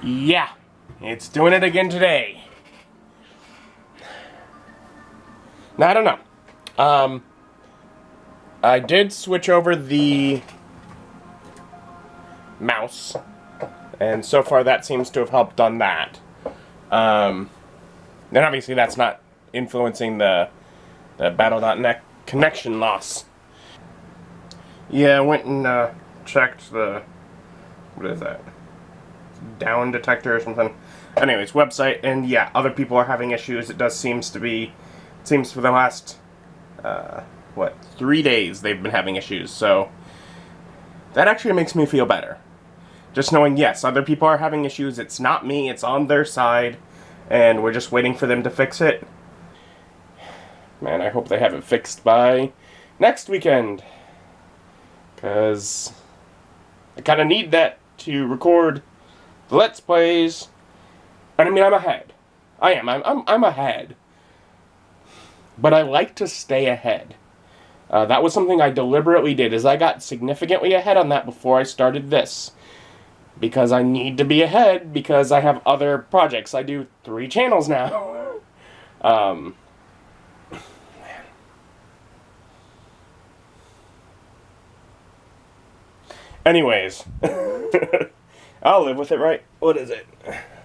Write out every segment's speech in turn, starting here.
Yeah, it's doing it again today. Now, I don't know. I did switch over the mouse, and so far that seems to have helped on that. And obviously that's not influencing the Battle.net connection loss. Yeah, I went and checked the, what is that? Down detector or something. Anyways, website, and yeah, other people are having issues. It seems for the last, 3 days they've been having issues, so that actually makes me feel better. Just knowing, yes, other people are having issues, it's not me, it's on their side, and we're just waiting for them to fix it. Man, I hope they have it fixed by next weekend, because I kind of need that to record the Let's Plays. And I mean, I'm ahead. I'm ahead. But I like to stay ahead. That was something I deliberately did, is I got significantly ahead on that before I started this. Because I need to be ahead, because I have other projects. I do 3 channels now. Anyways. I'll live with it, right? What is it?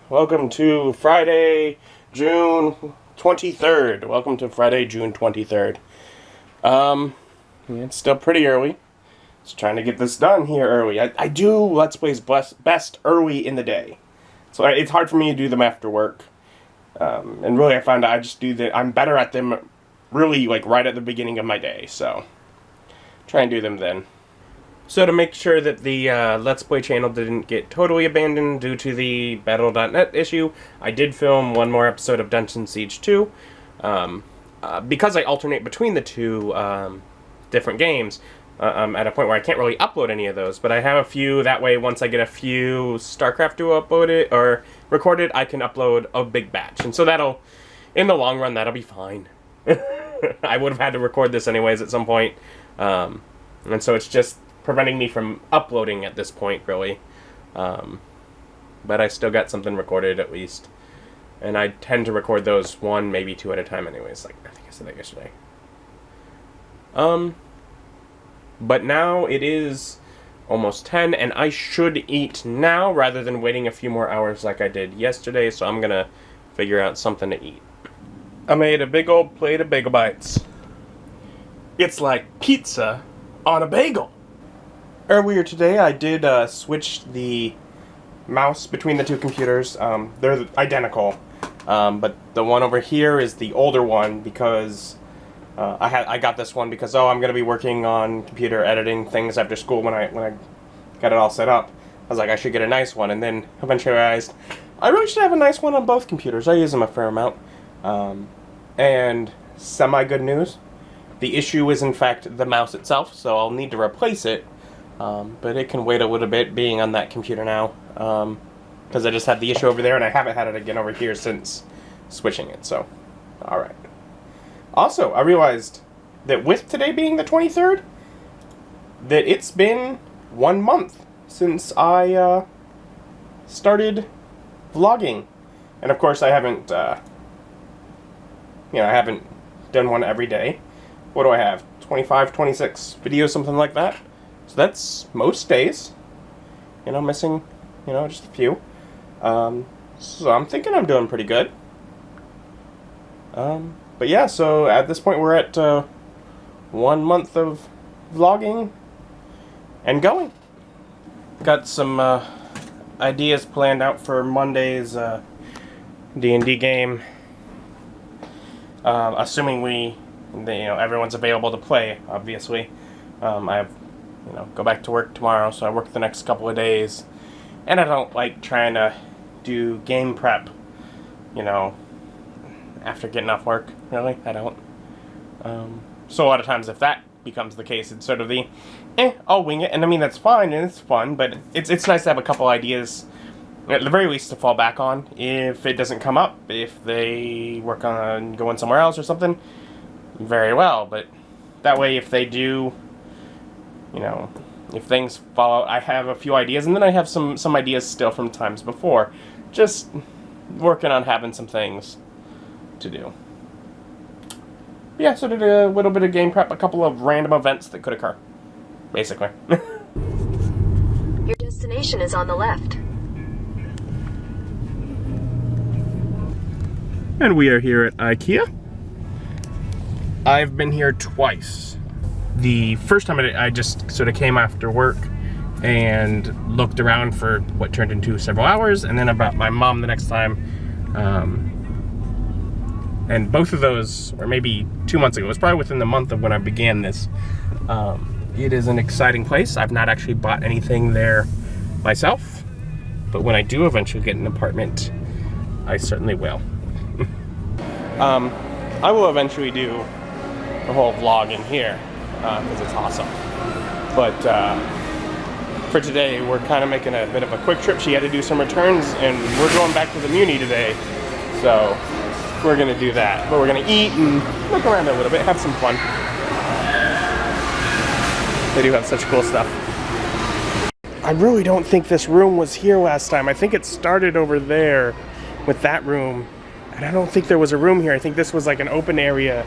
Welcome to Friday, June 23rd. Welcome to Friday, June 23rd. It's still pretty early. Just trying to get this done here early. I do Let's Plays best early in the day. So it's hard for me to do them after work. And really I found I just I'm better at them really like right at the beginning of my day. So try and do them then. So to make sure that the Let's Play channel didn't get totally abandoned due to the Battle.net issue, I did film one more episode of Dungeon Siege 2. Because I alternate between the two different games, at a point where I can't really upload any of those, but I have a few. That way, once I get a few StarCraft to upload it or record it, I can upload a big batch. And so that'll, in the long run, that'll be fine. I would have had to record this anyways at some point. And so it's just preventing me from uploading at this point, really. But I still got something recorded at least. And I tend to record those 1, maybe 2 at a time anyways. Like, I think I said that yesterday. But now it is almost 10, and I should eat now rather than waiting a few more hours like I did yesterday, so I'm gonna figure out something to eat. I made a big old plate of bagel bites. It's like pizza on a bagel. Earlier today, I did switch the mouse between the 2 computers. They're identical, but the one over here is the older one because I got this one because I'm gonna be working on computer editing things after school when I got it all set up. I was like, I should get a nice one, and then eventually I realized I really should have a nice one on both computers. I use them a fair amount. And semi-good news, the issue is in fact the mouse itself, so I'll need to replace it. But it can wait a little bit being on that computer now, because I just had the issue over there and I haven't had it again over here since switching it, so alright. Also, I realized that with today being the 23rd, that it's been 1 month since I started vlogging. And of course I haven't, I haven't done one every day. What do I have? 25, 26 videos, something like that. So that's most days. Missing, just a few. So I'm thinking I'm doing pretty good. But yeah, so at this point we're at 1 month of vlogging and going. Got some ideas planned out for Monday's D&D game. Assuming everyone's available to play, obviously. I have, go back to work tomorrow, so I work the next couple of days. And I don't like trying to do game prep, after getting off work, really. I don't. So a lot of times if that becomes the case, it's sort of the, I'll wing it. And I mean, that's fine and it's fun, but it's nice to have a couple ideas, at the very least, to fall back on if it doesn't come up. If they work on going somewhere else or something, very well. But that way, if they do, if things fall out, I have a few ideas, and then I have some ideas still from times before. Just working on having some things to do. Yeah, so did a little bit of game prep, a couple of random events that could occur, basically. Your destination is on the left. And we are here at IKEA. I've been here twice. The first time I just sort of came after work and looked around for what turned into several hours, and then I brought my mom the next time. And both of those, or maybe 2 months ago, it was probably within the month of when I began this. It is an exciting place. I've not actually bought anything there myself, but when I do eventually get an apartment, I certainly will. I will eventually do a whole vlog in here, because it's awesome. But for today, we're kind of making a bit of a quick trip. She had to do some returns, and we're going back to the Muny today, so we're gonna do that. But we're gonna eat and look around a little bit, have some fun. They do have such cool stuff. I really don't think this room was here last time. I think it started over there with that room, and I don't think there was a room here. I think this was like an open area,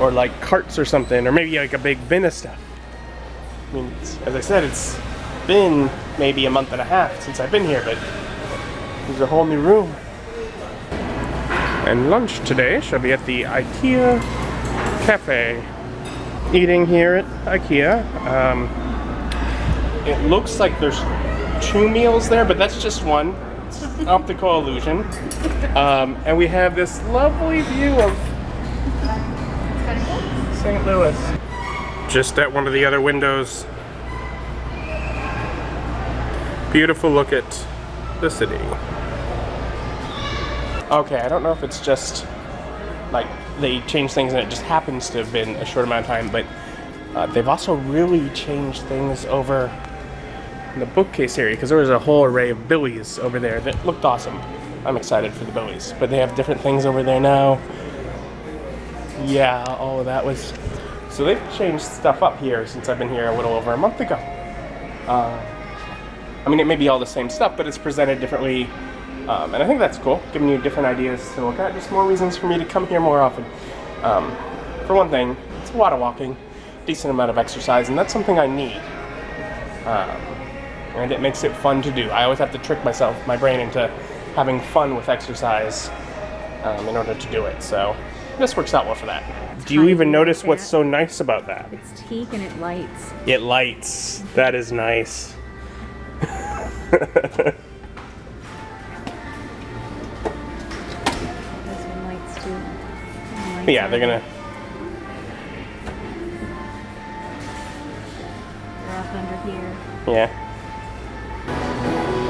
or like carts or something, or maybe like a big bin of stuff. I mean, as I said, it's been maybe a month and a half since I've been here, but there's a whole new room. And lunch today shall be at the IKEA Cafe. Eating here at IKEA. It looks like there's 2 meals there, but that's just one. It's optical illusion. And we have this lovely view of St. Louis. Just at one of the other windows. Beautiful look at the city. Okay, I don't know if it's just like they changed things and it just happens to have been a short amount of time, but they've also really changed things over in the bookcase area, because there was a whole array of billies over there that looked awesome. I'm excited for the billies, but they have different things over there now. Yeah, all of that was... So they've changed stuff up here since I've been here a little over a month ago. I mean, it may be all the same stuff, but it's presented differently. And I think that's cool, giving you different ideas to look at, just more reasons for me to come here more often. For one thing, it's a lot of walking, decent amount of exercise, and that's something I need. And it makes it fun to do. I always have to trick my brain into having fun with exercise in order to do it, so this works out well for that. Do you even notice what's so nice about that? It's teak and it lights. It lights. That is nice. Yeah, they're gonna. They're up under here. Yeah.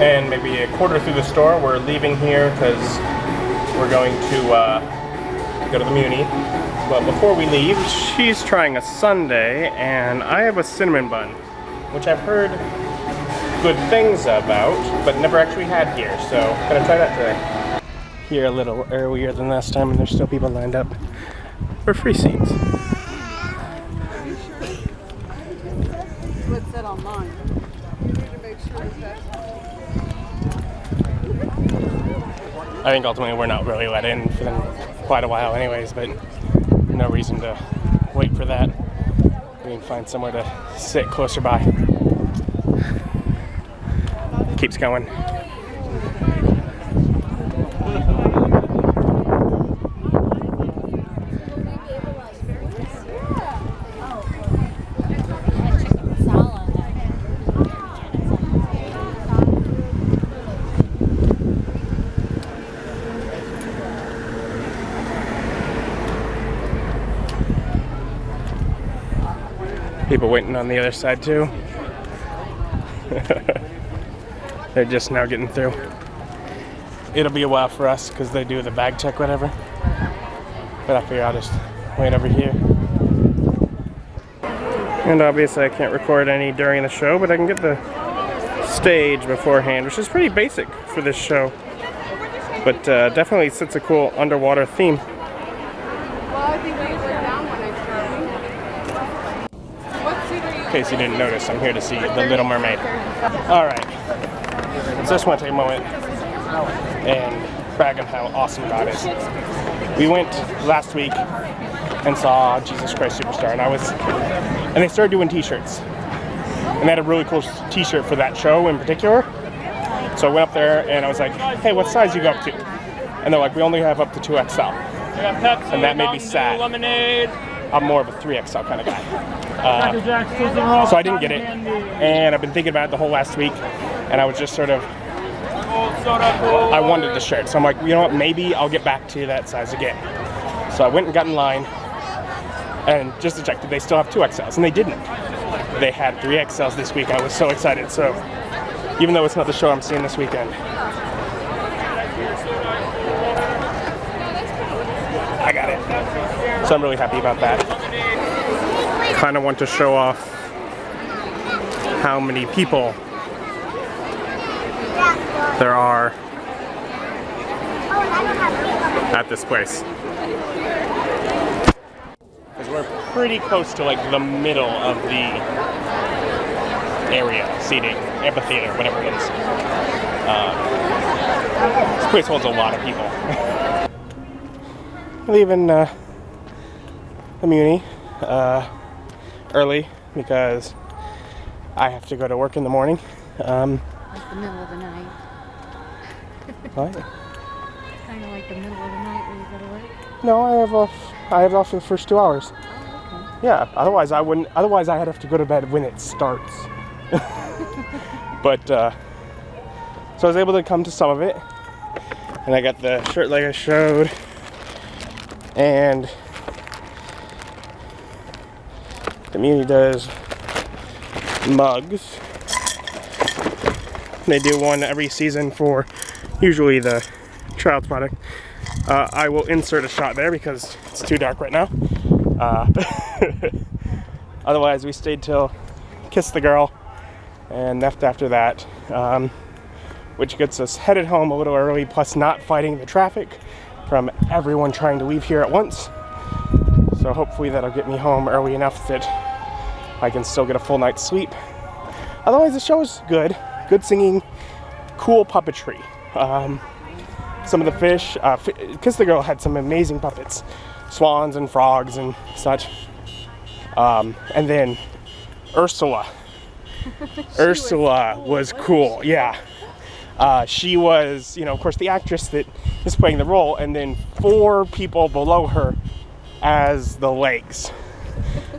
And maybe a quarter through the store, we're leaving here because we're going to go to the Muny. But before we leave, she's trying a sundae, and I have a cinnamon bun, which I've heard good things about, but never actually had here. So gonna try that today. Here a little earlier than last time, and there's still people lined up for free seats. What's that online? You need to make sure that. I think ultimately we're not really let in for them quite a while anyways, but no reason to wait for that. We can find somewhere to sit closer by. Keeps going. People waiting on the other side too. They're just now getting through. It'll be a while for us because they do the bag check, whatever. But I figure I'll just wait over here. And obviously I can't record any during the show, but I can get the stage beforehand, which is pretty basic for this show. But definitely sets a cool underwater theme. Well, I think we went down when I started. What seat are you case you didn't notice, I'm here to see the Little Mermaid. All right, so just want to take a moment and brag on how awesome God is. We went last week and saw Jesus Christ Superstar, and they started doing t-shirts. And they had a really cool t-shirt for that show in particular. So I went up there and I was like, hey, what size you go up to? And they're like, we only have up to 2XL. And that made me sad. I'm more of a 3XL kind of guy. So I didn't get it. And I've been thinking about it the whole last week. And I was just sort of, I wanted the shirt. So I'm like, you know what, maybe I'll get back to that size again. So I went and got in line. And just to check, did they still have 2XLs? And they didn't. They had 3XLs this week. I was so excited. So even though it's not the show I'm seeing this weekend, I got it. So I'm really happy about that. Kind of want to show off how many people there are at this place. Because we're pretty close to like the middle of the area, seating, amphitheater, whatever it is. This place holds a lot of people. Leaving the Muny early because I have to go to work in the morning. Like the middle of the night. What? Kind of like the middle of the night when you go to work. No, I have off for the first 2 hours. Oh, Yeah, otherwise I wouldn't. Otherwise I'd have to go to bed when it starts. But so I was able to come to some of it, and I got the shirt like I showed, and the Muny does mugs. They do one every season for usually the child's product. I will insert a shot there because it's too dark right now. Otherwise, we stayed till Kiss the Girl and left after that, which gets us headed home a little early, plus not fighting the traffic from everyone trying to leave here at once. So hopefully that'll get me home early enough that I can still get a full night's sleep. Otherwise, the show is good. Good singing, cool puppetry. Some of the fish, Kiss the Girl had some amazing puppets, swans and frogs and such. And then Ursula. Ursula was cool, yeah. She was, of course, the actress that is playing the role, and then 4 people below her as the legs,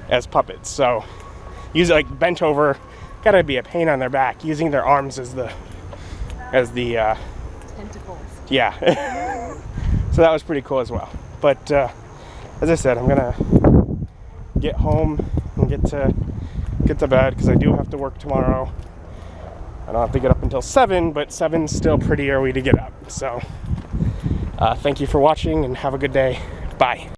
as puppets. So, usually like bent over, gotta be a pain on their back, using their arms as the tentacles. Yeah. So that was pretty cool as well. But as I said, I'm gonna get home and get to bed because I do have to work tomorrow. I don't have to get up until 7, but 7's still pretty early to get up. So thank you for watching and have a good day. Bye.